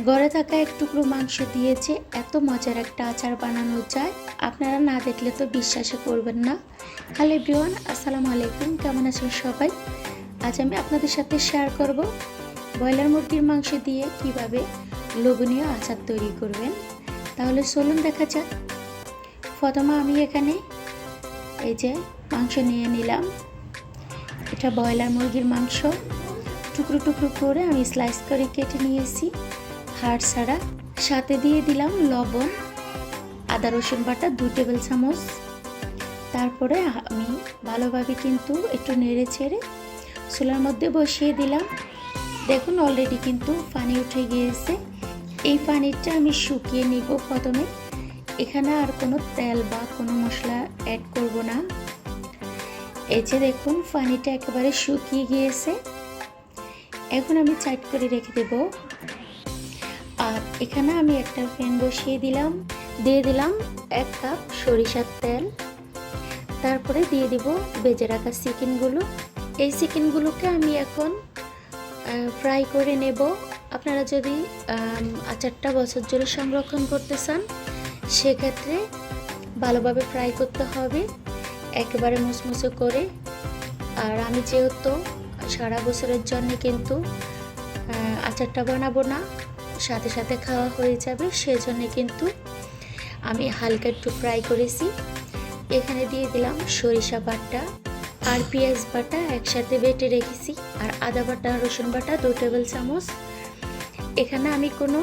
ঘরে থাকা এক টুকরো মাংস দিয়েছে এত মজার একটা আচার বানানো যায়, আপনারা না দেখলে তো বিশ্বাসই করবেন না। হ্যালো এভরিওয়ান, আসসালামু আলাইকুম। কেমন আছেন সবাই? আজ আমি আপনাদের সাথে শেয়ার করব ব্রয়লার মুরগির মাংস দিয়ে কিভাবে লোভনীয় আচার তৈরি করবেন। তাহলে চলুন দেখা যাক। প্রথমে আমি এখানে এই যে মাংস নিয়ে নিলাম। এটা ব্রয়লার মুরগির মাংস, টুকরো টুকরো করে আমি স্লাইস করে কেটে নিয়েছি, হাড় ছাড়া। সাথে দিয়ে দিলাম লবণ, আদা রসুন বাটা 2 টেবিল চামচ। তারপরে আমি ভালোভাবে কিন্তু একটু নেড়ে ছেড়ে চুলার মধ্যে বসিয়ে দিলাম। দেখুন অলরেডি কিন্তু পানি উঠে গিয়েছে। এই পানিটা আমি শুকিয়ে নিব প্রথমে। এখানে আর কোনো তেল বা কোনো মশলা অ্যাড করব না। এই যে দেখুন পানিটা একেবারে শুকিয়ে গিয়েছে। এখন আমি সাইড করে রেখে দেব। আর এখানে আমি একটা প্যান বসিয়ে দিলাম, দিয়ে দিলাম 1 কাপ সরিষার তেল। তারপরে দিয়ে দিব ভেজে রাখা চিকেনগুলো। এই চিকেনগুলোকে আমি এখন ফ্রাই করে নেব। আপনারা যদি আচারটা বছর জুড়ে সংরক্ষণ করতে চান সেক্ষেত্রে ভালোভাবে ফ্রাই করতে হবে, একেবারে মুচমুচে করে। আর আমি যেহেতু সারা বছরের জন্য কিন্তু আচারটা বানাবো না, সাথে সাথে খাওয়া হয়ে যাবে, সেজন্য কিন্তু আমি হালকা একটু ফ্রাই করেছি। এখানে দিয়ে দিলাম সরিষা বাটা আর পেঁয়াজ বাটা একসাথে বেটে রেখেছি, আর আদা বাটা রসুন বাটা 2 টেবিল চামচ। এখানে আমি কোনো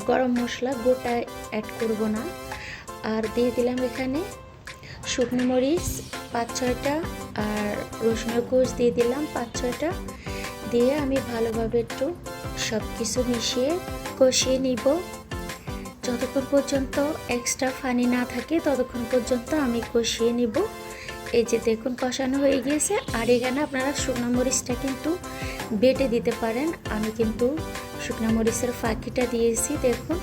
গরম মশলা গোটা অ্যাড করব না। আর দিয়ে দিলাম এখানে শুকনো মরিচ 5-6টা, আর রসুনের কোষ দিয়ে দিলাম 5-6টা। দিয়ে আমি ভালোভাবে একটু সব কিছু মিশিয়ে কষিয়ে নিব। যতক্ষণ পর্যন্ত এক্সট্রা পানি না থাকে ততক্ষণ পর্যন্ত আমি কষিয়ে নিব। এই যে দেখুন কষানো হয়ে গিয়েছে। আর এখানে আপনারা শুকনো মরিচটা কিন্তু বেটে দিতে পারেন, আমি কিন্তু শুকনো মরিচের ফাঁকিটা দিয়েছি। দেখুন,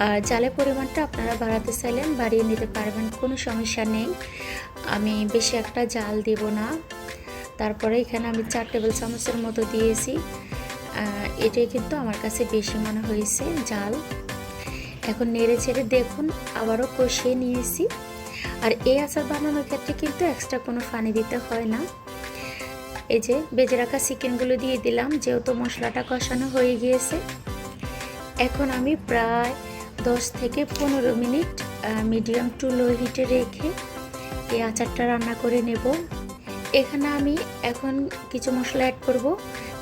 আর জালের পরিমাণটা আপনারা বাড়াতে চাইলেন বাড়িয়ে নিতে পারবেন, কোনো সমস্যা নেই। আমি বেশি একটা জাল দেব না। তারপরে এখানে আমি 4 টেবিল চামচের মতো দিয়েছি। এটাই কিন্তু আমার কাছে বেশি মনে হয়েছে জাল। এখন নেড়ে ছেড়ে দেখুন আবারও কষিয়ে নিয়েছি। আর এই আচার বানানোর ক্ষেত্রে কিন্তু এক্সট্রা কোনো পানি দিতে হয় না। এই যে ভেজে রাখা চিকেনগুলো দিয়ে দিলাম, যেহেতু মশলাটা কষানো হয়ে গিয়েছে। এখন আমি প্রায় 10 থেকে 15 মিনিট মিডিয়াম টু লো হিটে রেখে এই আচারটা রান্না করে নেব। এখানে আমি এখন কিছু মশলা অ্যাড করব।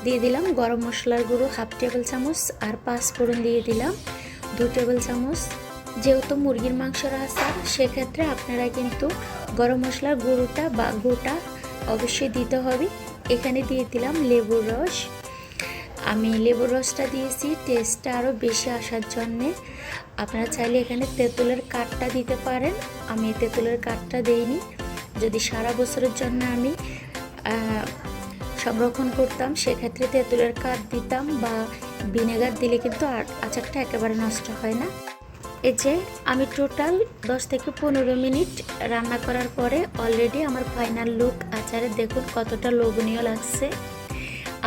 দিয়ে দিলাম গরম মশলার গুঁড়ো 1/2 টেবিল চামচ, আর 5 ফোড়ন দিয়ে দিলাম 2 টেবিল চামচ। যেহেতু মুরগির মাংসের আচার, সেক্ষেত্রে আপনারা কিন্তু গরম মশলার গুঁড়োটা বা গোটা অবশ্যই দিতে হবে। এখানে দিয়ে দিলাম লেবুর রস। আমি লেবুর রসটা দিয়েছি টেস্টটা আরও বেশি আসার জন্যে। আপনারা চাইলে এখানে তেঁতুলের কাঠটা দিতে পারেন, আমি তেঁতুলের কাঠটা দেইনি। যদি সারা বছরের জন্য আমি সংরক্ষণ করতাম সেক্ষেত্রে তেঁতুলের কাঠ দিতাম, বা ভিনেগার দিলে কিন্তু আচারটা একেবারে নষ্ট হয় না। এই যে আমি টোটাল 10 থেকে 15 মিনিট রান্না করার পরে অলরেডি আমার ফাইনাল লুক আচারে দেখুন কতটা লোভনীয় লাগছে।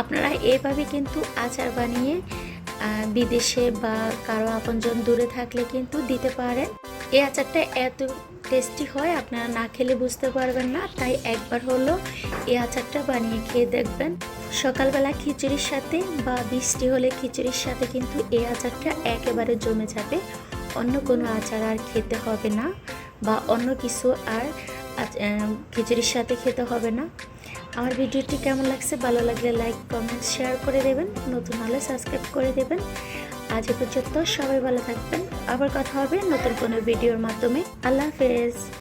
আপনারা এইভাবে কিন্তু আচার বানিয়ে বিদেশে বা কারো আপনজন দূরে থাকলে কিন্তু দিতে পারেন। এই আচারটা এত টেস্টি হয় আপনারা না খেলে বুঝতে পারবেন না। তাই একবার হলো এই আচারটা বানিয়ে খেয়ে দেখবেন। সকালবেলা খিচুড়ির সাথে বা বৃষ্টি হলে খিচুড়ির সাথে কিন্তু এই আচারটা একেবারে জমে যাবে। অন্য কোনো আচার আর খেতে হবে না, বা অন্য কিছু আর খিচুড়ির সাথে খেতে হবে না। আমার ভিডিওটি কেমন লাগছে, ভালো লাগলে লাইক কমেন্ট শেয়ার করে দেবেন, নতুন হলে সাবস্ক্রাইব করে দেবেন। আজ পর্যন্ত সবাই ভালো থাকবেন। আবার কথা হবে নতুন কোনো ভিডিওর মাধ্যমে। আল্লাহ হাফেজ।